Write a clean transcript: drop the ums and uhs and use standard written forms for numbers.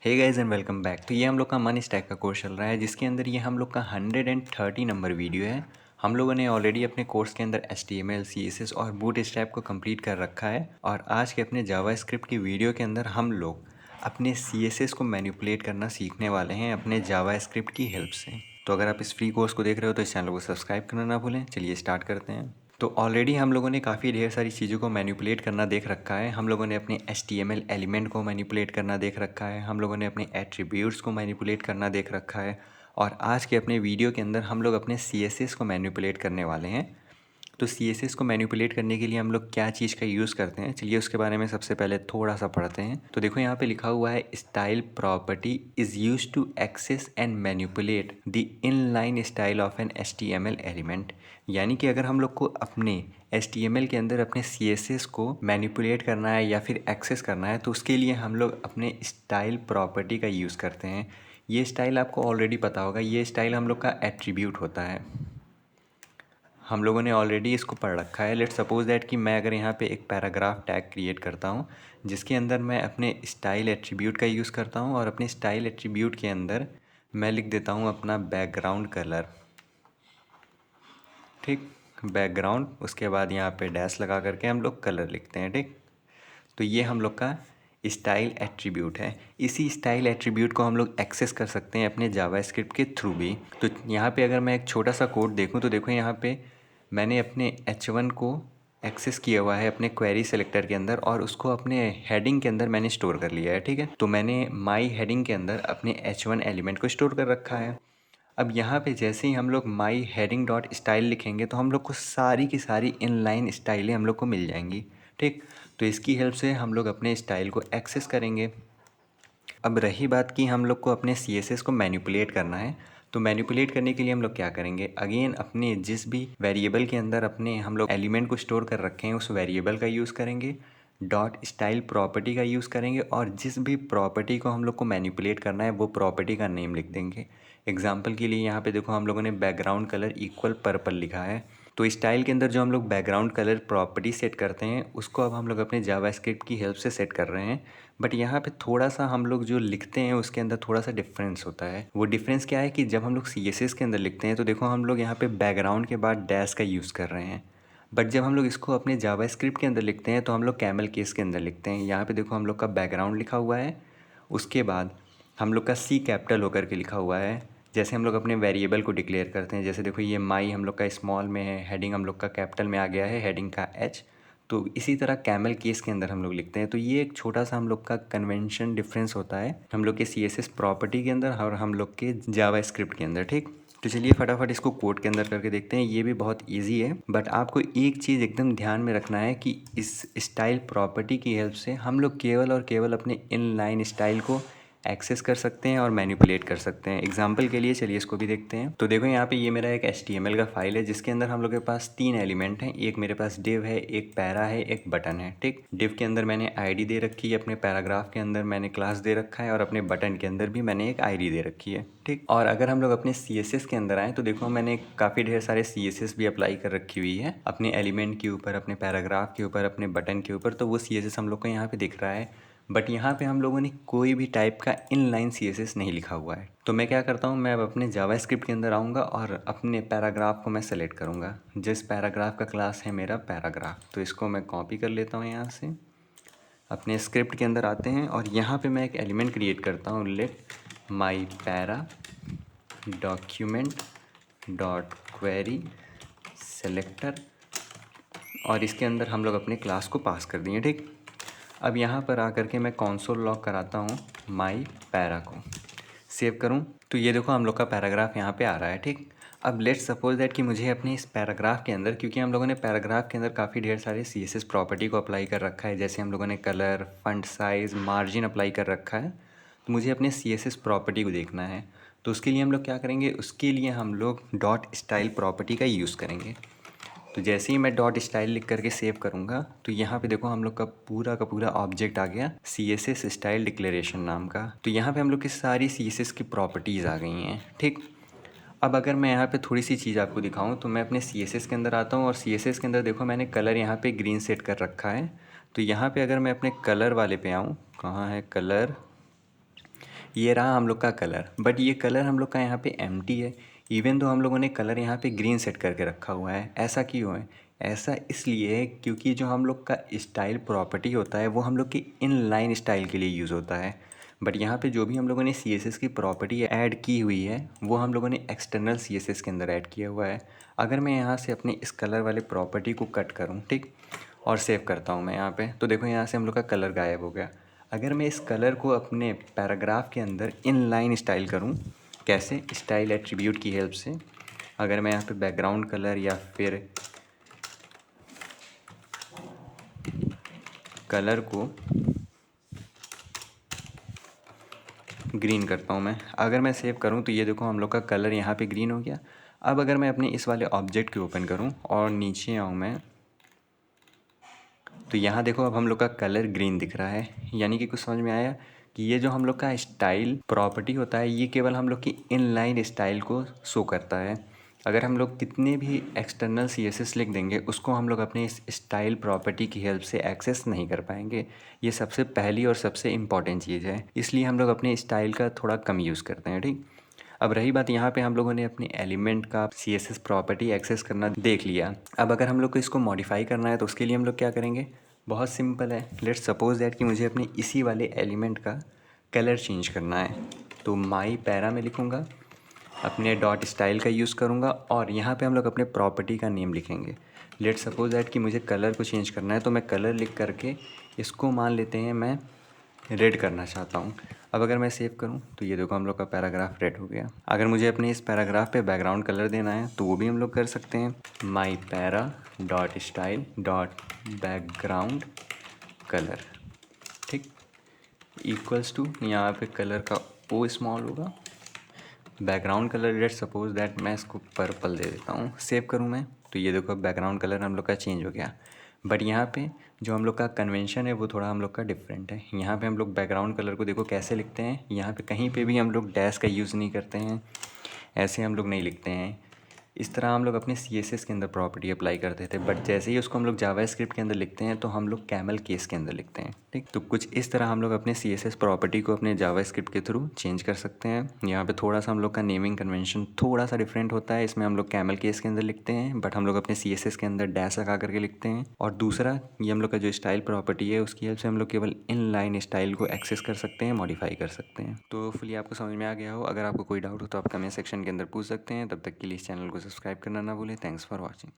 Hey guys and welcome back. तो ये हम लोग का मन स्टैक का कोर्स चल रहा है, जिसके अंदर ये हम लोग का 130 नंबर वीडियो है। हम लोगों ने ऑलरेडी अपने कोर्स के अंदर HTML, CSS और बूटस्ट्रैप को कंप्लीट कर रखा है। और आज के अपने जावास्क्रिप्ट की वीडियो के अंदर हम लोग अपने CSS को मैनिपुलेट करना सीखने वाले हैं अपने जावास्क्रिप्ट की हेल्प से। तो अगर आप इस फ्री कोर्स को देख रहे हो तो इस चैनल को सब्सक्राइब करना ना भूलें। चलिए स्टार्ट करते हैं। तो ऑलरेडी हम लोगों ने काफ़ी ढेर सारी चीज़ों को मैनिपुलेट करना देख रखा है। हम लोगों ने अपने HTML एलिमेंट को मैनिपुलेट करना देख रखा है। हम लोगों ने अपने एट्रीब्यूट्स को मैनिपुलेट करना देख रखा है। और आज के अपने वीडियो के अंदर हम लोग अपने CSS को मैनिपुलेट करने वाले हैं। तो CSS को मैनिपुलेट करने के लिए हम लोग क्या चीज़ का यूज़ करते हैं, चलिए उसके बारे में सबसे पहले थोड़ा सा पढ़ते हैं। तो देखो यहाँ पे लिखा हुआ है, style property is used to access and manipulate the inline style of an HTML element. यानी कि अगर हम लोग को अपने HTML के अंदर अपने CSS को मैनिपुलेट करना है या फिर एक्सेस करना है, तो उसके लिए हम लोग अपने स्टाइल प्रॉपर्टी का यूज़ करते हैं। ये स्टाइल आपको ऑलरेडी पता होगा, ये स्टाइल हम लोग का एट्रीब्यूट होता है। हम लोगों ने ऑलरेडी इसको पढ़ रखा है। लेट्स सपोज दैट कि मैं अगर यहाँ पे एक पैराग्राफ टैग क्रिएट करता हूँ, जिसके अंदर मैं अपने स्टाइल एट्रीब्यूट का यूज़ करता हूँ। और अपने स्टाइल एट्रीब्यूट के अंदर मैं लिख देता हूँ अपना बैकग्राउंड कलर। ठीक, बैकग्राउंड, उसके बाद यहाँ पे डैश लगा करके हम लोग कलर लिखते हैं। ठीक, तो ये हम लोग का स्टाइल एट्रीब्यूट है। इसी स्टाइल एट्रीब्यूट को हम लोग एक्सेस कर सकते हैं अपने जावास्क्रिप्ट के थ्रू भी। तो यहाँ पे अगर मैं एक छोटा सा कोड देखूँ तो देखो यहाँ पे मैंने अपने H1 को एक्सेस किया हुआ है अपने क्वेरी सेलेक्टर के अंदर, और उसको अपने हेडिंग के अंदर मैंने स्टोर कर लिया है। ठीक है, तो मैंने माई हेडिंग के अंदर अपने H1 एलिमेंट को स्टोर कर रखा है। अब यहाँ पे जैसे ही हम लोग माई हेडिंग डॉट स्टाइल लिखेंगे तो हम लोग को सारी की सारी इनलाइन स्टाइलें हम लोग को मिल जाएंगी। ठीक, तो इसकी हेल्प से हम लोग अपने स्टाइल को एक्सेस करेंगे। अब रही बात कि हम लोग को अपने CSS को मैनिपुलेट करना है, तो मैनिपुलेट करने के लिए हम लोग क्या करेंगे, अगेन अपने जिस भी वेरिएबल के अंदर अपने हम लोग एलिमेंट को स्टोर कर रखे हैं उस वेरिएबल का यूज़ करेंगे, डॉट स्टाइल प्रॉपर्टी का यूज़ करेंगे, और जिस भी प्रॉपर्टी को हम लोग को मैनिपुलेट करना है वो प्रॉपर्टी का नेम लिख देंगे। एग्जाम्पल के लिए यहाँ पे देखो हम लोगों ने बैकग्राउंड कलर इक्वल पर्पल लिखा है। तो स्टाइल के अंदर जो हम लोग बैकग्राउंड कलर प्रॉपर्टी सेट करते हैं उसको अब हम लोग अपने जावास्क्रिप्ट की हेल्प से सेट कर रहे हैं। बट यहाँ पे थोड़ा सा हम लोग जो लिखते हैं उसके अंदर थोड़ा सा डिफरेंस होता है। वो डिफरेंस क्या है कि जब हम लोग CSS के अंदर लिखते हैं तो देखो हम लोग यहाँ पे बैकग्राउंड के बाद डैश का यूज़ कर रहे हैं। बट जब हम लोग इसको अपने जावास्क्रिप्ट के अंदर लिखते हैं तो हम लोग कैमल केस के अंदर लिखते हैं। यहाँ पे देखो हम लोग का बैकग्राउंड लिखा हुआ है, उसके बाद हम लोग का C कैपिटल होकर के लिखा हुआ है। जैसे हम लोग अपने वेरिएबल को डिक्लेयर करते हैं, जैसे देखो ये माई हम लोग का स्मॉल में है, हेडिंग हम लोग का कैपिटल में आ गया है, हेडिंग का H। तो इसी तरह कैमल केस के अंदर हम लोग लिखते हैं। तो ये एक छोटा सा हम लोग का कन्वेंशन डिफरेंस होता है हम लोग के CSS प्रॉपर्टी के अंदर और हम लोग के जावास्क्रिप्ट के अंदर। ठीक, तो चलिए फटाफट इसको कोड के अंदर करके देखते हैं। ये भी बहुत इजी है, बट आपको एक चीज़ एकदम ध्यान में रखना है कि इस स्टाइल प्रॉपर्टी की हेल्प से हम लोग केवल और केवल अपने इनलाइन स्टाइल को एक्सेस कर सकते हैं और मैनिपुलेट कर सकते हैं। एग्जाम्पल के लिए चलिए इसको भी देखते हैं। तो देखो यहाँ पे ये मेरा एक HTML का फाइल है, जिसके अंदर हम लोग के पास 3 एलिमेंट हैं। एक मेरे पास डिव है, एक पैरा है, एक बटन है। ठीक, डिव के अंदर मैंने ID दे रखी है, अपने पैराग्राफ के अंदर मैंने क्लास दे रखा है, और अपने बटन के अंदर भी मैंने एक ID दे रखी है। ठीक, और अगर हम लोग अपने CSS के अंदर आएँ तो देखो मैंने काफ़ी ढेर सारे CSS भी अप्लाई कर रखी हुई है अपने एलिमेंट के ऊपर, अपने पैराग्राफ के ऊपर, अपने बटन के ऊपर। तो वो CSS हम लोग को यहाँ पे दिख रहा है। बट यहाँ पे हम लोगों ने कोई भी टाइप का इनलाइन CSS नहीं लिखा हुआ है। तो मैं क्या करता हूँ, मैं अब अपने जावास्क्रिप्ट के अंदर आऊँगा और अपने पैराग्राफ को मैं सेलेक्ट करूँगा। जिस पैराग्राफ का क्लास है मेरा पैराग्राफ, तो इसको मैं कॉपी कर लेता हूँ यहाँ से। अपने स्क्रिप्ट के अंदर आते हैं और यहाँ पे मैं एक एलिमेंट क्रिएट करता हूँ, let my para document dot query selector, और इसके अंदर हम लोग अपने क्लास को पास कर दिए। ठीक, अब यहाँ पर आकर के मैं कंसोल लॉग कराता हूँ माई पैरा को, सेव करूँ तो ये देखो हम लोग का पैराग्राफ यहाँ पे आ रहा है। ठीक, अब लेट्स सपोज दैट कि मुझे अपने इस पैराग्राफ के अंदर, क्योंकि हम लोगों ने पैराग्राफ के अंदर काफ़ी ढेर सारे CSS प्रॉपर्टी को अप्लाई कर रखा है, जैसे हम लोगों ने colour, font size, margin apply कर रखा है, तो मुझे अपने CSS प्रॉपर्टी को देखना है। तो उसके लिए हम लोग क्या करेंगे, उसके लिए हम लोग डॉट स्टाइल प्रॉपर्टी का यूज़ करेंगे। तो जैसे ही मैं डॉट स्टाइल लिख करके सेव करूँगा तो यहाँ पे देखो हम लोग का पूरा ऑब्जेक्ट आ गया CSS स्टाइल डिक्लेरेशन नाम का। तो यहाँ पे हम लोग की सारी CSS की प्रॉपर्टीज़ आ गई हैं। ठीक, अब अगर मैं यहाँ पे थोड़ी सी चीज़ आपको दिखाऊँ तो मैं अपने CSS के अंदर आता हूँ, और CSS के अंदर देखो मैंने कलर यहाँ पे ग्रीन सेट कर रखा है। तो यहाँ पे अगर मैं अपने कलर वाले पे आऊँ, कहाँ है कलर, ये रहा हम लोग का कलर, बट ये कलर हम लोग का यहाँ पे एम्प्टी है। इवन तो हम लोगों ने कलर यहाँ पे ग्रीन सेट करके रखा हुआ है। ऐसा क्यों है? ऐसा इसलिए है क्योंकि जो हम लोग का स्टाइल प्रॉपर्टी होता है वो हम लोग की इनलाइन स्टाइल के लिए यूज़ होता है। बट यहाँ पे जो भी हम लोगों ने CSS की प्रॉपर्टी ऐड की हुई है वो हम लोगों ने एक्सटर्नल CSS के अंदर ऐड किया हुआ है। अगर मैं यहाँ से अपने इस कलर वाले प्रॉपर्टी को कट करूँ, ठीक, और सेव करता हूँ मैं यहाँ पे, तो देखो यहाँ से हम लोग का कलर गायब हो गया। अगर मैं इस कलर को अपने पैराग्राफ के अंदर इनलाइन स्टाइल करूँ, कैसे? स्टाइल एट्रीब्यूट की हेल्प से। अगर मैं यहाँ पे बैकग्राउंड कलर या फिर कलर को ग्रीन करता हूँ मैं, अगर मैं सेव करूँ तो ये देखो हम लोग का कलर यहाँ पे ग्रीन हो गया। अब अगर मैं अपने इस वाले ऑब्जेक्ट को ओपन करूँ और नीचे आऊँ मैं, तो यहाँ देखो अब हम लोग का कलर ग्रीन दिख रहा है। यानी कि कुछ समझ में आया कि ये जो हम लोग का स्टाइल प्रॉपर्टी होता है ये केवल हम लोग की इनलाइन स्टाइल को शो करता है। अगर हम लोग कितने भी एक्सटर्नल CSS लिख देंगे उसको हम लोग अपने इस स्टाइल प्रॉपर्टी की हेल्प से एक्सेस नहीं कर पाएंगे। ये सबसे पहली और सबसे इम्पॉर्टेंट चीज़ है, इसलिए हम लोग अपने स्टाइल का थोड़ा कम यूज़ करते हैं, ठीक। अब रही बात, यहाँ पे हम लोगों ने अपने एलिमेंट का CSS प्रॉपर्टी एक्सेस करना देख लिया। अब अगर हम लोग को इसको मॉडिफाई करना है तो उसके लिए हम लोग क्या करेंगे? बहुत सिंपल है। लेट्स सपोज दैट कि मुझे अपने इसी वाले एलिमेंट का कलर चेंज करना है, तो माई पैरा में लिखूँगा, अपने डॉट स्टाइल का यूज़ करूँगा और यहाँ पे हम लोग अपने प्रॉपर्टी का नेम लिखेंगे। लेट्स सपोज दैट कि मुझे कलर को चेंज करना है, तो मैं कलर लिख करके इसको मान लेते हैं मैं रेड करना चाहता हूँ। अब अगर मैं सेव करूँ तो ये देखो हम लोग का पैराग्राफ रेड हो गया। अगर मुझे अपने इस पैराग्राफ पे बैकग्राउंड कलर देना है तो वो भी हम लोग कर सकते हैं। My para dot style dot background colour, ठीक, इक्वल्स टू, यहाँ पे कलर का ओ स्मॉल होगा, background colour, let suppose that मैं इसको पर्पल दे देता हूँ। सेव करूँ मैं तो ये देखो बैकग्राउंड कलर हम लोग का चेंज हो गया। बट यहाँ पे जो हम लोग का कन्वेंशन है वो थोड़ा हम लोग का डिफरेंट है। यहाँ पे हम लोग बैकग्राउंड कलर को देखो कैसे लिखते हैं, यहाँ पे कहीं पे भी हम लोग डैश का यूज़ नहीं करते हैं, ऐसे हम लोग नहीं लिखते हैं। इस तरह हम लोग अपने CSS के अंदर प्रॉपर्टी अप्लाई करते थे, बट जैसे ही उसको हम लोग जावास्क्रिप्ट के अंदर लिखते हैं तो हम लोग कैमल केस के अंदर लिखते हैं, ठीक। तो कुछ इस तरह हम लोग अपने CSS प्रॉपर्टी को अपने जावास्क्रिप्ट के थ्रू चेंज कर सकते हैं। यहाँ पे थोड़ा सा हम लोग का नेमिंग कन्वेंशन थोड़ा सा डिफरेंट होता है, इसमें हम लोग कैमल केस के अंदर लिखते हैं, बट हम लोग अपने CSS के अंदर डैश लगा करके लिखते हैं। और दूसरा, ये हम लोग का जो स्टाइल प्रॉपर्टी है उसकी हेल्प से हम लोग केवल इन लाइन स्टाइल को एक्सेस कर सकते हैं, मॉडिफाई कर सकते हैं। तो फुली आपको समझ में आ गया हो। अगर आपको कोई डाउट हो तो आप कमेंट सेक्शन के अंदर पूछ सकते हैं। तब तक के लिए इस चैनल को सब्सक्राइब करना ना भूलें। Thanks for watching.